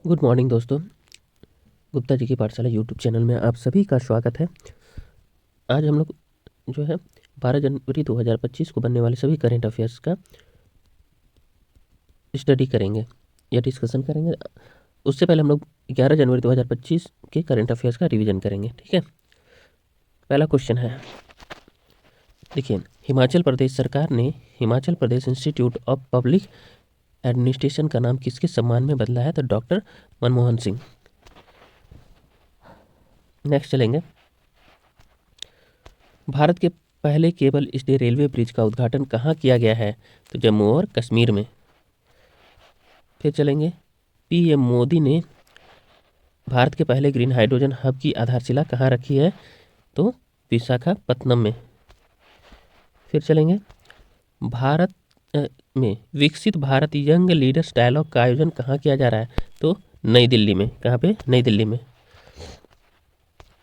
Good morning दोस्तों, गुप्ता जी की पाठशाला यूट्यूब चैनल में आप सभी का स्वागत है। आज हम लोग जो है 12 जनवरी 2025 को बनने वाले सभी करेंट अफेयर्स का स्टडी करेंगे या डिस्कशन करेंगे। उससे पहले हम लोग 11 जनवरी 2025 के करेंट अफेयर्स का रिवीजन करेंगे, ठीक है। पहला क्वेश्चन है, देखिए, हिमाचल प्रदेश सरकार ने Himachal Pradesh institute of public administration का नाम किसके सम्मान में बदला है? तो डॉक्टर मनमोहन सिंह। नेक्स्ट चलेंगे, भारत के पहले केबल स्टे रेलवे ब्रिज का उद्घाटन कहाँ किया गया है? तो जम्मू और कश्मीर में। फिर चलेंगे, पीएम मोदी ने भारत के पहले ग्रीन हाइड्रोजन हब की आधारशिला कहाँ रखी है? तो विशाखापत्तनम में। फिर चलेंगे, भारत में विकसित भारत यंग लीडर्स डायलॉग का आयोजन कहाँ किया जा रहा है? तो नई दिल्ली में। कहाँ पे? नई दिल्ली में।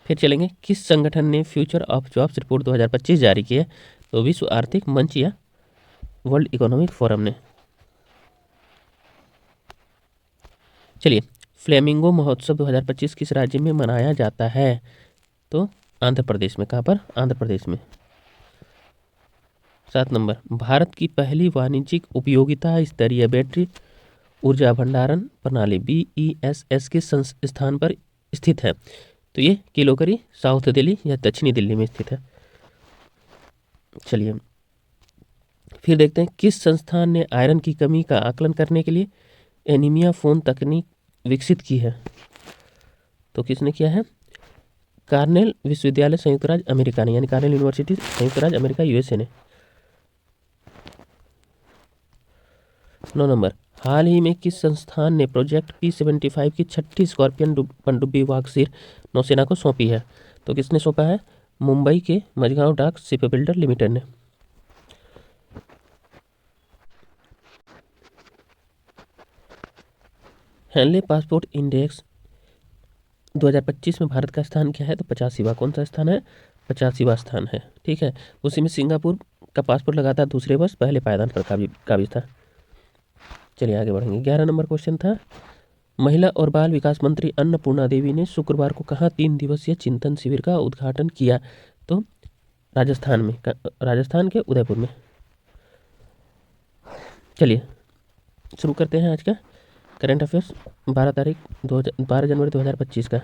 फिर चलेंगे, किस संगठन ने फ्यूचर ऑफ जॉब्स रिपोर्ट 2025 जारी की है? तो विश्व आर्थिक मंच या वर्ल्ड इकोनॉमिक फोरम ने। चलिए, फ्लेमिंगो महोत्सव 2025 किस राज्य में मनाया जाता है? तो आंध्र प्रदेश में। कहाँ पर? आंध्र प्रदेश में। 7 नंबर, भारत की पहली वाणिज्यिक उपयोगिता स्तरीय बैटरी ऊर्जा भंडारण प्रणाली BESS के स्थान पर स्थित है? तो ये किलोकरी, साउथ दिल्ली या दक्षिणी दिल्ली में स्थित है। चलिए, फिर देखते हैं, किस संस्थान ने आयरन की कमी का आकलन करने के लिए एनीमिया फोन तकनीक विकसित की है? तो किसने किया है? कार्नेल विश्वविद्यालय संयुक्त राज्य अमेरिका ने, यानी कार्नेल यूनिवर्सिटी संयुक्त राज्य अमेरिका USA ने। 9 नंबर, हाल ही में किस संस्थान ने प्रोजेक्ट P75 की 6ठी स्कॉर्पियन पनडुब्बी वागसीर नौसेना को सौंपी है? तो किसने सौंपा है? मुंबई के मझगांव डाक शिप बिल्डर लिमिटेड ने। हेनले पासपोर्ट इंडेक्स 2025 में भारत का स्थान क्या है? तो 85वां। कौन सा स्थान है? 85वां स्थान है, ठीक है। उसी में सिंगापुर का पासपोर्ट लगातार दूसरे वर्ष पहले पायदान पर काबिज था। चलिए आगे बढ़ेंगे। 11 नंबर क्वेश्चन था, महिला और बाल विकास मंत्री अन्नपूर्णा देवी ने शुक्रवार को कहाँ 3 दिवसीय चिंतन शिविर का उद्घाटन किया? तो राजस्थान में। राजस्थान के उदयपुर में। चलिए शुरू करते हैं आज का करंट अफेयर्स 12 जनवरी 2025 का।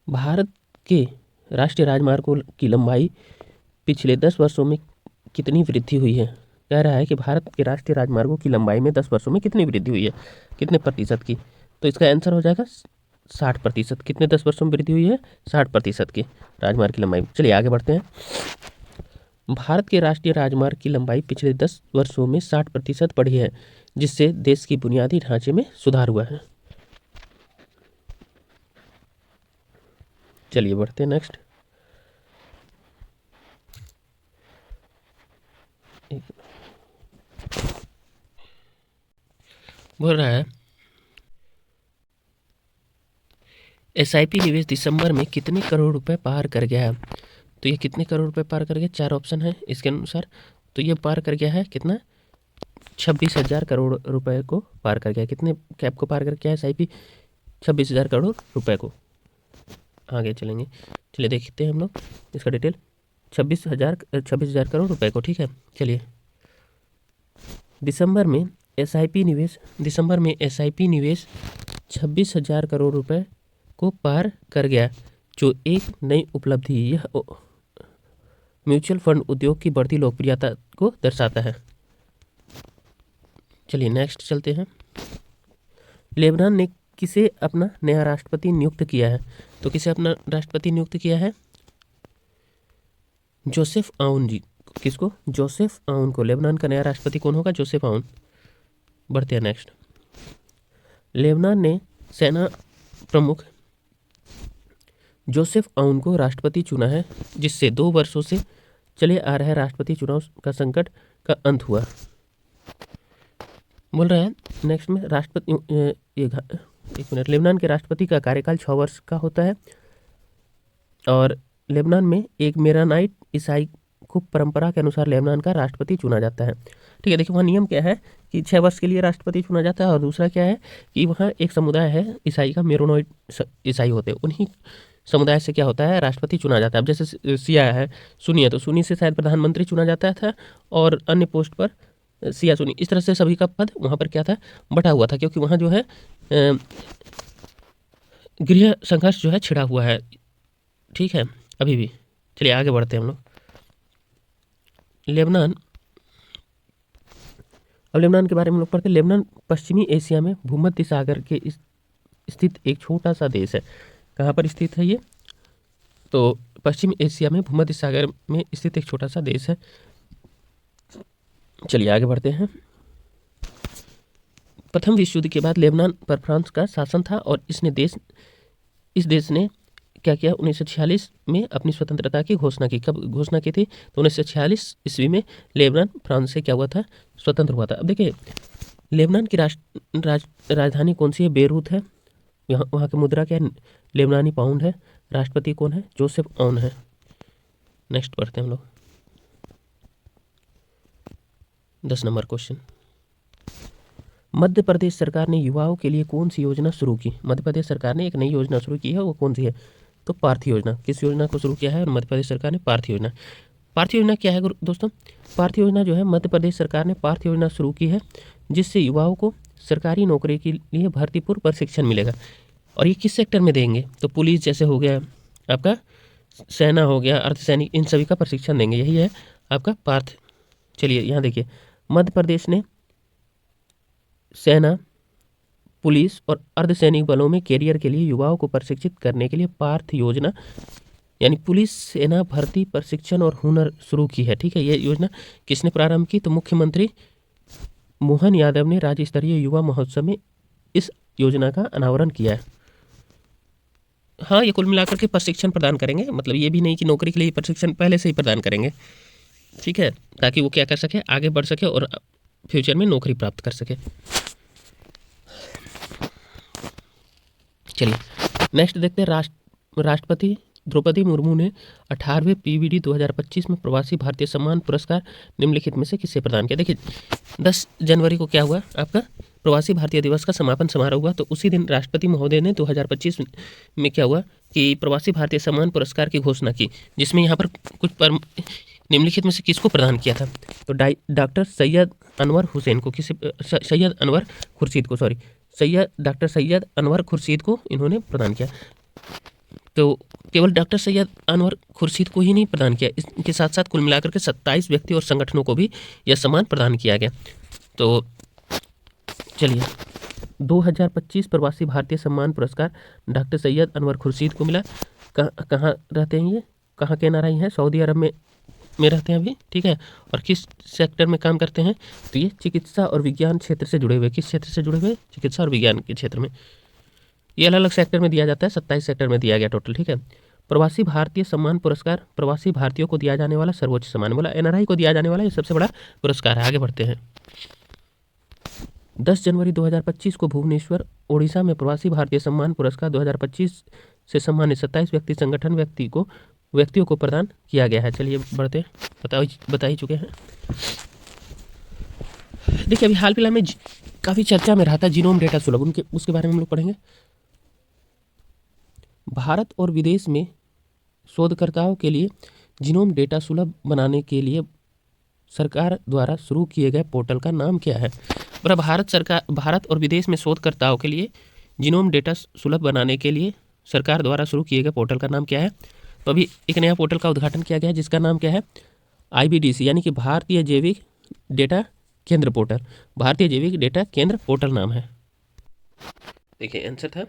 भारत के राष्ट्रीय राजमार्गों की लंबाई पिछले 10 वर्षों में कितनी वृद्धि हुई है? कह रहा है कि भारत के राष्ट्रीय राजमार्गों की लंबाई में 10 वर्षों में कितनी वृद्धि हुई है, कितने प्रतिशत की? तो इसका आंसर हो जाएगा 60%। कितने 10 वर्षों में वृद्धि हुई है? 60% की राजमार्ग की लंबाई। चलिए आगे बढ़ते हैं। भारत के राष्ट्रीय राजमार्ग की लंबाई पिछले 10 वर्षों में 60% बढ़ी है, जिससे देश की बुनियादी ढांचे में सुधार हुआ है। चलिए बढ़ते हैं नेक्स्ट। बोल रहा है, SIP निवेश दिसंबर में कितने करोड़ रुपए पार कर गया है? तो ये कितने करोड़ रुपए पार कर गया? 4 ऑप्शन है इसके अनुसार। तो ये पार कर गया है कितना? 26,000 करोड़ रुपए को पार कर गया। कितने कैप को पार कर गया है SIP? 26,000 करोड़ रुपए को। आगे चलेंगे, चलिए देखते हैं हम लोग इसका डिटेल। 26,000 करोड़ रुपए को, ठीक है। चलिए, दिसंबर में SIP निवेश 26,000 करोड़ रुपए को पार कर गया, जो एक नई उपलब्धि। यह म्यूचुअल फंड उद्योग की बढ़ती लोकप्रियता को दर्शाता है। चलिए नेक्स्ट चलते हैं। लेबनान ने किसे अपना नया राष्ट्रपति नियुक्त किया है? तो किसे अपना राष्ट्रपति नियुक्त किया है? जोसेफ आउन जी। किसको? जोसेफ आउन को। लेबनान का नया राष्ट्रपति कौन होगा? जोसेफ आउन। बढ़ते हैं नेक्स्ट। लेबनान ने सेना प्रमुख जोसेफ आउन को राष्ट्रपति चुना है, जिससे 2 वर्षों से चले आ रहे राष्ट्रपति चुनाव का संकट का अंत हुआ। बोल रहा है नेक्स्ट में, राष्ट्रपति एक मिनट, लेबनान के राष्ट्रपति का कार्यकाल 6 वर्ष का होता है, और लेबनान में एक मेरानाइट ईसाई को परंपरा के अनुसार लेबनान का राष्ट्रपति चुना जाता है। ठीक है। देखिए वहाँ नियम क्या है कि 6 वर्ष के लिए राष्ट्रपति चुना जाता है, और दूसरा क्या है कि वहाँ एक समुदाय है ईसाई का, मेरोनोइट ईसाई होते हैं, उन्हीं समुदाय से क्या होता है राष्ट्रपति चुना जाता है। अब जैसे सिया है, सुन्नी है, तो सुन्नी से शायद प्रधानमंत्री चुना जाता था, और अन्य पोस्ट पर सिया सुन्नी, इस तरह से सभी का पद वहाँ पर क्या था, बटा हुआ था, क्योंकि वहाँ जो है गृह संघर्ष जो है छिड़ा हुआ है। ठीक है अभी भी। चलिए आगे बढ़ते हैं हम लोग। लेबनान, अब लेबनान के बारे में हम लोग पढ़ते हैं। लेबनान पश्चिमी एशिया में भूमध्य सागर के स्थित एक छोटा सा देश है। कहाँ पर स्थित है ये? तो पश्चिमी एशिया में भूमध्य सागर में स्थित एक छोटा सा देश है। चलिए आगे बढ़ते हैं। प्रथम विश्व युद्ध के बाद लेबनान पर फ्रांस का शासन था, और इस देश ने क्या किया, 1946 में अपनी स्वतंत्रता की घोषणा की। कब घोषणा की थी? तो 1946 ईस्वी में लेबनान फ्रांस से क्या हुआ था, स्वतंत्र हुआ था। अब देखिए लेबनान की राजधानी कौन सी है? बेरूत है। वहाँ की मुद्रा क्या है? लेबनानी पाउंड है। राष्ट्रपति कौन है? जोसेफ ऑन है। नेक्स्ट पढ़ते हैं हम लोग। 10 नंबर क्वेश्चन। मध्य प्रदेश सरकार ने युवाओं के लिए कौन सी योजना शुरू की? मध्य प्रदेश सरकार ने एक नई योजना शुरू की है, वो कौन सी है? तो पार्थ योजना। किस योजना को शुरू किया है? और मध्य प्रदेश सरकार ने पार्थ योजना। पार्थ योजना क्या है दोस्तों? पार्थ योजना जो है मध्य प्रदेश सरकार ने पार्थ योजना शुरू की है, जिससे युवाओं को सरकारी नौकरी के लिए भर्ती पूर्व प्रशिक्षण मिलेगा। और ये किस सेक्टर में देंगे? तो पुलिस जैसे हो गया, आपका सेना हो गया, अर्धसैनिक, इन सभी का प्रशिक्षण देंगे। यही है आपका पार्थ। चलिए यहाँ देखिए, मध्य प्रदेश ने सेना, पुलिस और अर्धसैनिक बलों में कैरियर के लिए युवाओं को प्रशिक्षित करने के लिए पार्थ योजना यानी पुलिस सेना भर्ती प्रशिक्षण और हुनर शुरू की है। ठीक है, ये योजना किसने प्रारंभ की? तो मुख्यमंत्री मोहन यादव ने राज्य स्तरीय युवा महोत्सव में इस योजना का अनावरण किया है। हाँ, ये कुल मिलाकर के प्रशिक्षण प्रदान करेंगे, मतलब ये भी नहीं कि नौकरी के लिए प्रशिक्षण पहले से ही प्रदान करेंगे। ठीक है, ताकि वो क्या कर सके, आगे बढ़ सके और फ्यूचर में नौकरी प्राप्त कर सके। चलिए नेक्स्ट देखते हैं। राष्ट्रपति द्रौपदी मुर्मू ने 18वें पीवीडी 2025 में प्रवासी भारतीय सम्मान पुरस्कार निम्नलिखित में से किसे प्रदान किया? देखिए 10 जनवरी को क्या हुआ, आपका प्रवासी भारतीय दिवस का समापन समारोह हुआ। तो उसी दिन राष्ट्रपति महोदय ने 2025 में क्या हुआ कि प्रवासी भारतीय सम्मान पुरस्कार की घोषणा की, जिसमें यहाँ पर कुछ निम्नलिखित में से किसको प्रदान किया था? तो डॉक्टर सैयद अनवर हुसैन को, सैयद अनवर खुर्शीद को, डॉक्टर सैयद अनवर खुर्शीद को इन्होंने प्रदान किया। तो केवल डॉक्टर सैयद अनवर खुर्शीद को ही नहीं प्रदान किया, इसके साथ साथ कुल मिलाकर के 27 व्यक्ति और संगठनों को भी यह सम्मान प्रदान किया गया। तो चलिए 2025 प्रवासी भारतीय सम्मान पुरस्कार डॉक्टर सैयद अनवर खुर्शीद को मिला। कहाँ रहते हैं ये? कहाँ के एनआरआई हैं? सऊदी अरब में रहते हैं अभी। ठीक है, और किस सेक्टर में काम करते हैं? तो ये चिकित्सा और विज्ञान क्षेत्र से जुड़े हुए। किस क्षेत्र से जुड़े हुए? चिकित्सा और विज्ञान के क्षेत्र में। ये अलग अलग सेक्टर में दिया जाता है, 27 सेक्टर में दिया गया टोटल। ठीक है, प्रवासी भारतीय सम्मान पुरस्कार प्रवासी भारतीयों को दिया जाने वाला सर्वोच्च सम्मान, बोला एनआरआई को दिया जाने वाला ये सबसे बड़ा पुरस्कार है। आगे बढ़ते हैं। 10 जनवरी 2025 को भुवनेश्वर ओडिशा में प्रवासी भारतीय सम्मान पुरस्कार 2025 से सम्मानित 27 व्यक्ति संगठन व्यक्तियों को प्रदान किया गया है। चलिए बढ़ते हैं, बता ही चुके हैं। देखिए अभी हाल फिलहाल में काफ़ी चर्चा में रहा था जीनोम डेटा सुलभ, उसके बारे में हम लोग पढ़ेंगे। भारत और विदेश में शोधकर्ताओं के लिए जीनोम डेटा सुलभ बनाने के लिए सरकार द्वारा शुरू किए गए पोर्टल का नाम क्या है? भारत और विदेश में शोधकर्ताओं के लिए जीनोम डेटा सुलभ बनाने के लिए सरकार द्वारा शुरू किए गए पोर्टल का नाम क्या है? तो अभी एक नया पोर्टल का उद्घाटन किया गया है, जिसका नाम क्या है? IBDC यानी कि भारतीय जैविक डेटा केंद्र पोर्टल। भारतीय जैविक डेटा केंद्र पोर्टल नाम है। देखिए आंसर था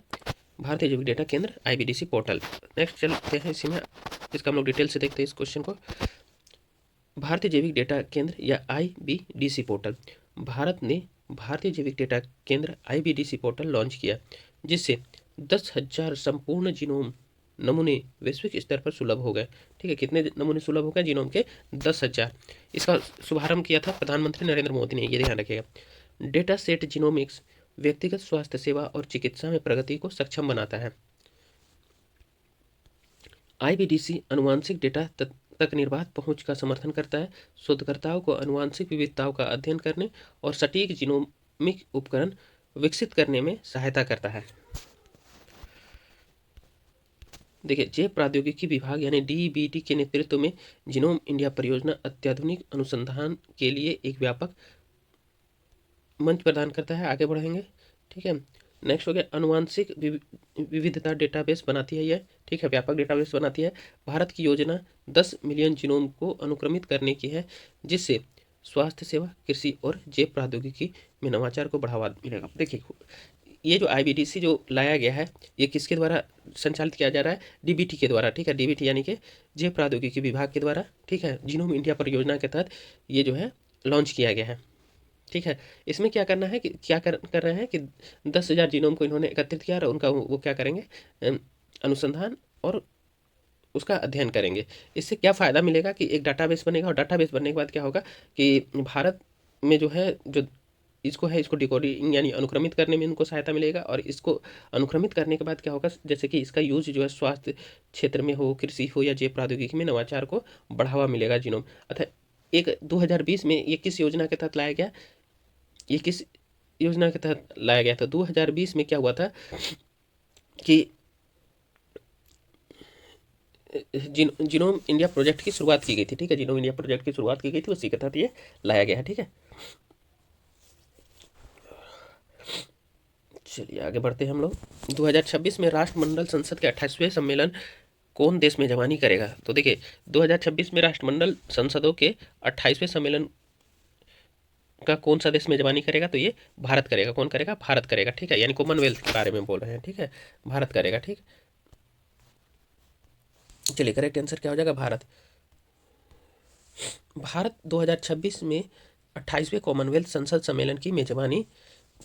भारतीय जैविक डेटा केंद्र IBDC पोर्टल। नेक्स्ट चलते हैं, इसी में इसका हम लोग डिटेल से देखते हैं इस क्वेश्चन को। भारतीय जैविक डेटा केंद्र या IBDC पोर्टल। भारत ने भारतीय जैविक डेटा केंद्र IBDC पोर्टल लॉन्च किया, जिससे 10,000 संपूर्ण जीनोम नमूने वैश्विक स्तर पर सुलभ हो गए। ठीक है, कितने नमूने सुलभ हो गए जीनोम के? 10,000। इसका शुभारंभ किया था प्रधानमंत्री नरेंद्र मोदी ने, ये ध्यान रखिएगा। डेटा सेट जीनोमिक्स व्यक्तिगत स्वास्थ्य सेवा और चिकित्सा में प्रगति को सक्षम बनाता है। IBDC आनुवांशिक डेटा तक निर्बाध पहुंच का समर्थन करता है, शोधकर्ताओं को आनुवंशिक विविधताओं का अध्ययन करने और सटीक जीनोमिक उपकरण विकसित करने में सहायता करता है। देखिए, जैव प्रौद्योगिकी विभाग यानी डीबीटी के नेतृत्व में जीनोम इंडिया परियोजना अत्याधुनिक अनुसंधान के लिए एक व्यापक मंच प्रदान करता है। आगे बढ़ेंगे, ठीक है। नेक्स्ट हो गया आनुवंशिक विविधता डेटाबेस बनाती है यह, ठीक है, व्यापक डेटाबेस बनाती है। भारत की योजना 10 मिलियन जीनोम को अनुक्रमित करने की है, जिससे स्वास्थ्य सेवा, कृषि और जैव प्रौद्योगिकी में नवाचार को बढ़ावा मिलेगा। देखिए, ये जो आईबीडीसी जो लाया गया है, ये किसके द्वारा संचालित किया जा रहा है? डीबीटी के द्वारा, ठीक है। डीबीटी यानी कि जैव प्रौद्योगिकी विभाग के द्वारा, ठीक है। जीनोम इंडिया परियोजना के तहत ये जो है लॉन्च किया गया है, ठीक है। इसमें क्या करना है कि क्या कर रहे हैं कि 10,000 जीनोम को इन्होंने एकत्रित किया और उनका वो क्या करेंगे, अनुसंधान और उसका अध्ययन करेंगे। इससे क्या फ़ायदा मिलेगा कि एक डाटाबेस बनेगा, और डाटाबेस बनने के बाद क्या होगा कि भारत में जो है जो इसको डिकोडिंग यानी अनुक्रमित करने में इनको सहायता मिलेगा, और इसको अनुक्रमित करने के बाद क्या होगा, जैसे कि इसका यूज जो है स्वास्थ्य क्षेत्र में हो, कृषि हो या जैव प्रौद्योगिकी में नवाचार को बढ़ावा मिलेगा जीनोम। अतः एक 2020 में ये किस योजना के तहत लाया गया, ये किस योजना के तहत लाया गया था? 2020 में क्या हुआ था कि जीनोम इंडिया प्रोजेक्ट की शुरुआत की गई थी, ठीक है। जीनोम इंडिया प्रोजेक्ट की शुरुआत की गई थी, उसी के तहत ये लाया गया है, ठीक है। चलिए आगे बढ़ते हैं हम लोग। 2026 में राष्ट्रमंडल संसद के 28वें सम्मेलन कौन देश मेजबानी करेगा? तो देखिए, 2026 में राष्ट्रमंडल संसदों के 28वें सम्मेलन का कौन सा देश मेजबानी करेगा? तो ये भारत करेगा। कौन करेगा? भारत करेगा, ठीक है। यानी कॉमनवेल्थ के बारे में बोल रहे हैं, ठीक है। भारत करेगा, ठीक। चलिए, करेक्ट आंसर क्या हो जाएगा? भारत। भारत 2026 में 28वें कॉमनवेल्थ संसद सम्मेलन की मेजबानी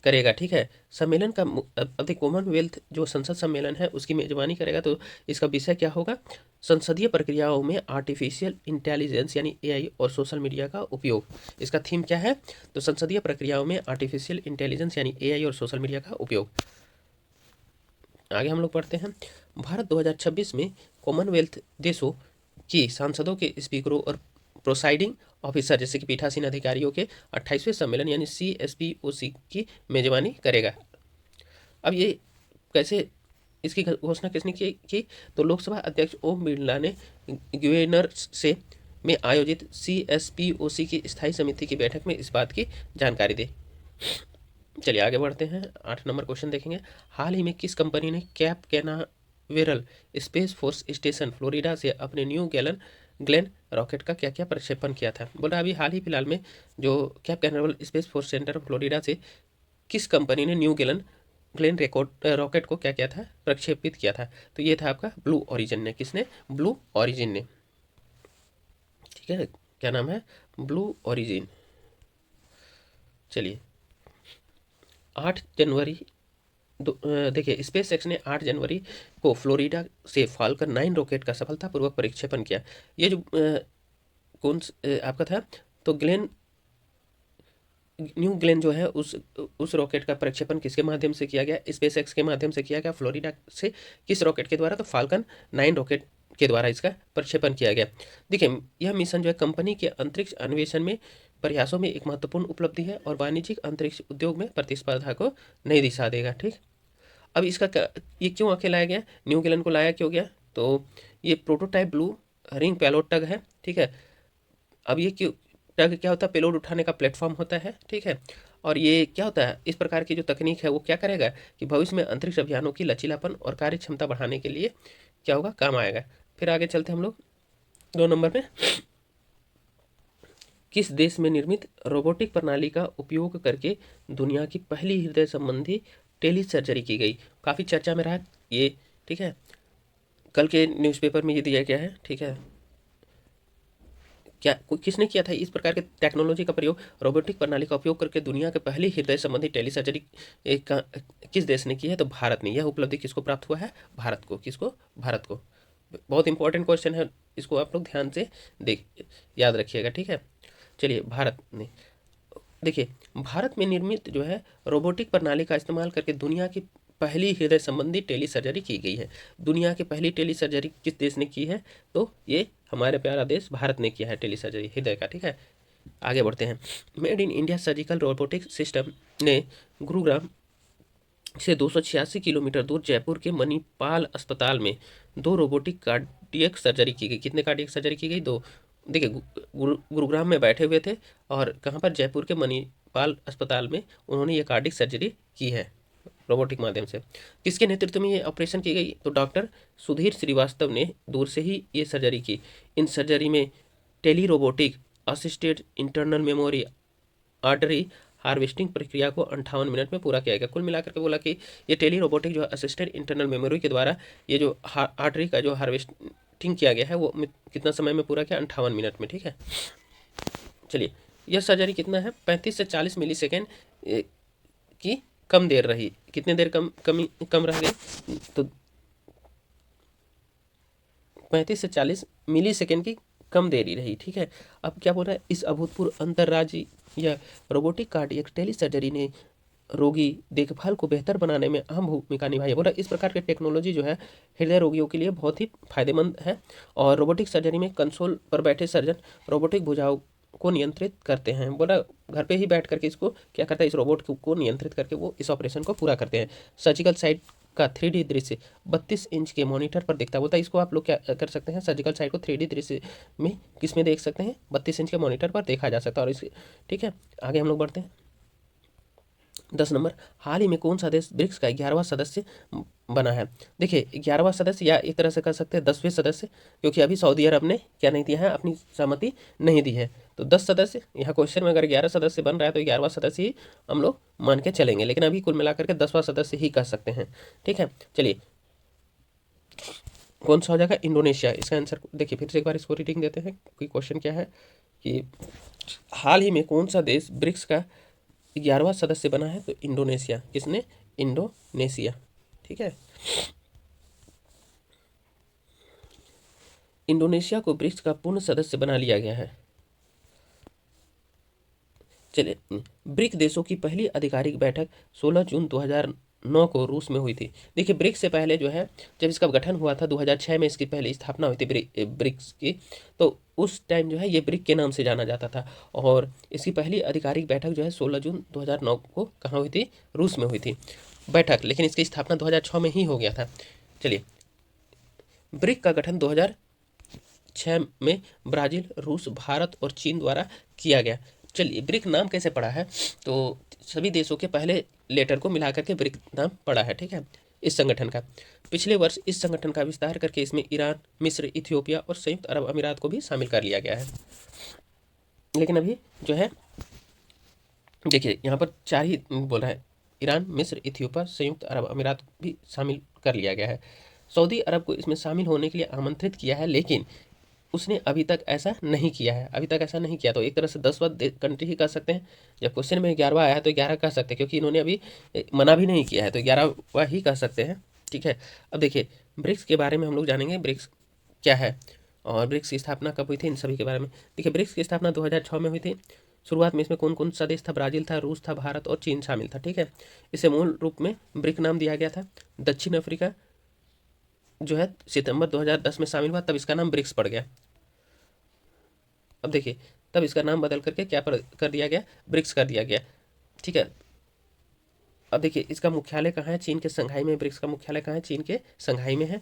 करेगा, ठीक है। सम्मेलन का अब कॉमनवेल्थ जो संसद सम्मेलन है उसकी मेजबानी करेगा, तो इसका विषय क्या होगा? संसदीय प्रक्रियाओं में आर्टिफिशियल इंटेलिजेंस यानी एआई और सोशल मीडिया का उपयोग। इसका थीम क्या है? तो संसदीय प्रक्रियाओं में आर्टिफिशियल इंटेलिजेंस यानी एआई और सोशल मीडिया का उपयोग। आगे हम लोग पढ़ते हैं। भारत 2026 में कॉमनवेल्थ देशों की सांसदों के स्पीकरों और प्रोसाइडिंग ऑफिसर जैसे कि पीठासीन अधिकारियों के 28वें सम्मेलन यानी CSPOC की मेजबानी करेगा। अब ये कैसे, इसकी घोषणा किसने की? तो लोकसभा अध्यक्ष ओम बिरला ने गवर्नर से में आयोजित CSPOC की स्थायी समिति की बैठक में इस बात की जानकारी दी। चलिए आगे बढ़ते हैं, 8 नंबर क्वेश्चन देखेंगे। हाल ही में किस कंपनी ने cap Canaveral space force station Florida से अपने न्यू ग्लेन रॉकेट का क्या क्या प्रक्षेपण किया था? बोला अभी हाल ही फिलहाल में जो cap Canaveral space force centre Florida से किस कंपनी ने न्यू ग्लेन रॉकेट को क्या किया था? प्रक्षेपित किया था। तो ये था आपका ब्लू ओरिजिन ने। किसने? ब्लू ओरिजिन ने, ठीक है। क्या नाम है? Blue origin. चलिए 8 जनवरी देखिए, स्पेस एक्स ने 8 जनवरी को फ्लोरिडा से फाल्कन 9 रॉकेट का सफलतापूर्वक प्रक्षेपण किया। ये जो कौन आपका था, तो न्यू ग्लेन जो है उस रॉकेट का प्रक्षेपण किसके माध्यम से किया गया? स्पेस एक्स के माध्यम से किया गया। फ्लोरिडा से किस रॉकेट के द्वारा? तो फाल्कन 9 रॉकेट के द्वारा इसका प्रक्षेपण किया गया। देखिए, यह मिशन जो है कंपनी के अंतरिक्ष अन्वेषण में प्रयासों में एक महत्वपूर्ण उपलब्धि है और वाणिज्यिक अंतरिक्ष उद्योग में प्रतिस्पर्धा को नई दिशा देगा, ठीक। अब इसका ये क्यों आके लाया गया? न्यू गिलन को लाया क्यों गया? तो ये प्रोटोटाइप ब्लू रिंग पेलोड टग है, ठीक है। अब ये क्यों टग क्या होता है? पेलोड उठाने का प्लेटफॉर्म होता है, ठीक है। और ये क्या होता है? इस प्रकार की जो तकनीक है वो क्या करेगा कि भविष्य में अंतरिक्ष अभियानों की लचीलापन और कार्य क्षमता बढ़ाने के लिए क्या होगा? काम आएगा। फिर आगे चलते हम लोग 2 नंबर पे। किस देश में निर्मित रोबोटिक प्रणाली का उपयोग करके दुनिया की पहली हृदय संबंधी टेली सर्जरी की गई? काफ़ी चर्चा में रहा ये, ठीक है। कल के न्यूज़पेपर में ये दिया गया है, ठीक है। क्या किसने किया था इस प्रकार के टेक्नोलॉजी का प्रयोग? रोबोटिक प्रणाली का उपयोग करके दुनिया के पहली हृदय संबंधी टेली सर्जरी किस देश ने की है? तो भारत ने। यह उपलब्धि किसको प्राप्त हुआ है? भारत को। किसको? भारत को। बहुत इंपॉर्टेंट क्वेश्चन है, इसको आप लोग ध्यान से याद रखिएगा, ठीक है। चलिए, भारत ने। देखिए, भारत में निर्मित जो है रोबोटिक प्रणाली का इस्तेमाल करके दुनिया की पहली हृदय संबंधी टेली सर्जरी की गई है। दुनिया की पहली टेली सर्जरी किस देश ने की है? तो ये हमारे प्यारा देश भारत ने किया है टेली सर्जरी हृदय का। ठीक है, आगे बढ़ते हैं। Made in India surgical robotic system ने गुरुग्राम से 286 किलोमीटर दूर जयपुर के मणिपाल अस्पताल में 2 रोबोटिक कार्डियक सर्जरी की गई। कितने कार्डियक सर्जरी की गई? 2। देखिए, गुरुग्राम में बैठे हुए थे और कहाँ पर? जयपुर के मणिपाल अस्पताल में उन्होंने ये कार्डियक सर्जरी की है रोबोटिक माध्यम से। किसके नेतृत्व में ये ऑपरेशन की गई? तो डॉक्टर सुधीर श्रीवास्तव ने दूर से ही ये सर्जरी की। इन सर्जरी में tele robotic assisted internal memory artery harvesting प्रक्रिया को 58 मिनट में पूरा किया गया। कुल मिलाकर के बोला कि ये टेली रोबोटिक जो असिस्टेड इंटरनल मेमोरी के द्वारा ये जो आर्टरी का जो हार्वेस्टिंग किया गया है वो कितना समय में पूरा किया? 58 मिनट में। ठीक है, चलिए, यह सर्जरी कितना है? 35 से 40 मिली सेकेंड की कम देर रही। कितने देर कम रह गई? तो 35 से 40 मिली सेकेंड की कम देरी रही। ठीक है, अब क्या बोल रहा है? इस अभूतपूर्व अंतर्राज्यीय या रोबोटिक कार्डियक टेली सर्जरी ने रोगी देखभाल को बेहतर बनाने में अहम भूमिका निभाई है। बोला इस प्रकार के टेक्नोलॉजी जो है हृदय रोगियों के लिए बहुत ही फायदेमंद है। और रोबोटिक सर्जरी में कंसोल पर बैठे सर्जन रोबोटिक भुजाओं को नियंत्रित करते हैं। बोला घर पे ही बैठ करके इसको क्या करता है? इस रोबोट को नियंत्रित करके वो इस ऑपरेशन को पूरा करते हैं। सर्जिकल साइट का 3D दृश्य 32 इंच के मॉनिटर पर दिखता है। बोलता है इसको आप लोग क्या कर सकते हैं? सर्जिकल साइट को 3D दृश्य में किस में देख सकते हैं? 32 इंच के मॉनिटर पर देखा जा सकता है। और इस ठीक है, आगे हम लोग बढ़ते हैं। 10 नंबर, हाल ही में कौन सा देश ब्रिक्स का 11वां सदस्य बना है? देखिए, 11वां सदस्य या एक तरह से कह सकते हैं 10वें सदस्य, क्योंकि अभी सऊदी अरब ने क्या नहीं दिया है? अपनी सहमति नहीं दी है। तो 10 सदस्य, यहाँ क्वेश्चन में अगर 11 सदस्य बन रहा है तो 11वां सदस्य ही हम लोग मान के चलेंगे, लेकिन अभी कुल मिलाकर के 10वां सदस्य ही कह सकते हैं। ठीक है, चलिए, कौन सा हो जाएगा? इंडोनेशिया। इसका आंसर देखिए, फिर से एक बार इसको रीडिंग देते हैं कि क्वेश्चन क्या है कि हाल ही में कौन सा देश ब्रिक्स का 11वां सदस्य बना है? तो इंडोनेशिया। किसने? इंडोनेशिया। ठीक है, इंडोनेशिया को ब्रिक्स का पूर्ण सदस्य बना लिया गया है। चलिए, ब्रिक देशों की पहली आधिकारिक बैठक 16 जून 2009 को रूस में हुई थी। देखिए, ब्रिक्स से पहले जो है जब इसका गठन हुआ था 2006 में इसकी पहली स्थापना हुई थी ब्रिक्स की, तो उस टाइम जो है ये ब्रिक के नाम से जाना जाता था। और इसकी पहली आधिकारिक बैठक जो है 16 जून 2009 को कहाँ हुई थी? रूस में हुई थी बैठक, लेकिन इसकी स्थापना 2006 में ही हो गया था। चलिए, ब्रिक का गठन 2006 में ब्राज़ील, रूस, भारत और चीन द्वारा किया गया। चलिए, ब्रिक नाम कैसे पड़ा है? तो सभी देशों के पहले लेटर को मिला करके ब्रिक नाम पड़ा है। ठीक है, इस संगठन का पिछले वर्ष इस संगठन का विस्तार करके इसमें ईरान, मिस्र, इथियोपिया और संयुक्त अरब अमीरात को भी शामिल कर लिया गया है। लेकिन अभी जो है देखिए, यहाँ पर 4 ही बोल रहा है, ईरान, मिस्र, इथियोपिया, संयुक्त अरब अमीरात भी शामिल कर लिया गया है। सऊदी अरब को इसमें शामिल होने के लिए आमंत्रित किया है, लेकिन उसने अभी तक ऐसा नहीं किया है। अभी तक ऐसा नहीं किया, तो एक तरह से 10वां कंट्री ही कह सकते हैं। जब क्वेश्चन में 11वां आया है तो 11 कह सकते हैं, क्योंकि इन्होंने अभी मना भी नहीं किया है, तो 11वां ही कह सकते हैं। ठीक है, अब देखिए, ब्रिक्स के बारे में हम लोग जानेंगे, ब्रिक्स क्या है और ब्रिक्स की स्थापना कब हुई थी, इन सभी के बारे में। देखिए, ब्रिक्स की स्थापना 2006 में हुई थी। शुरुआत में इसमें कौन कौन सा देश था? ब्राज़ील था, रूस था, भारत और चीन शामिल था। ठीक है, इसे मूल रूप में ब्रिक नाम दिया गया था। दक्षिण अफ्रीका जो है सितंबर 2010 में शामिल हुआ, तब इसका नाम ब्रिक्स पड़ गया। अब देखिए, तब इसका नाम बदल करके क्या कर दिया गया? ब्रिक्स कर दिया गया। ठीक है, अब देखिए, इसका मुख्यालय कहाँ है? चीन के संघाई में। ब्रिक्स का मुख्यालय कहाँ है? चीन के संघाई में है।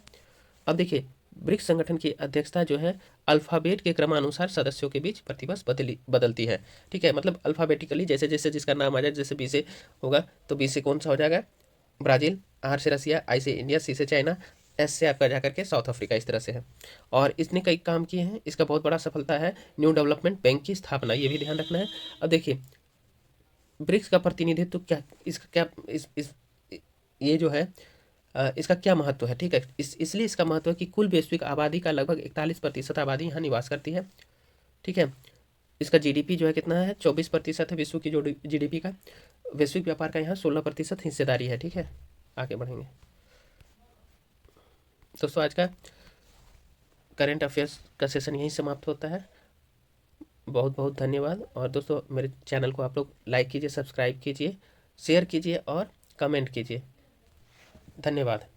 अब देखिए, ब्रिक्स संगठन की अध्यक्षता जो है अल्फ़ाबेट के क्रमानुसार सदस्यों के बीच प्रतिवर्ष बदलती है। ठीक है, मतलब अल्फ़ाबेटिकली जैसे जैसे जिसका नाम आ जाए, जैसे बी से होगा तो बी से कौन सा हो जाएगा? ब्राज़ील, आर से रसिया, आई से इंडिया, सी से चाइना, एस से आपका जा करके साउथ अफ्रीका, इस तरह से है। और इसने कई काम किए हैं। इसका बहुत बड़ा सफलता है न्यू डेवलपमेंट बैंक की स्थापना, ये भी ध्यान रखना है। अब देखिए, ब्रिक्स का प्रतिनिधित्व क्या, इसका क्या इस ये जो है इसका क्या महत्व है? ठीक है, इसलिए इसका महत्व है कि कुल वैश्विक आबादी का लगभग 41% आबादी यहाँ निवास करती है। ठीक है, इसका जीडीपी जो है कितना है? 24% है विश्व की जो जीडीपी का। वैश्विक व्यापार का यहाँ 16% हिस्सेदारी है। ठीक है, आगे बढ़ेंगे दोस्तों। आज का करंट अफेयर्स का सेशन यहीं समाप्त होता है। बहुत बहुत धन्यवाद। और दोस्तों, मेरे चैनल को आप लोग लाइक कीजिए, सब्सक्राइब कीजिए, शेयर कीजिए और कमेंट कीजिए। धन्यवाद।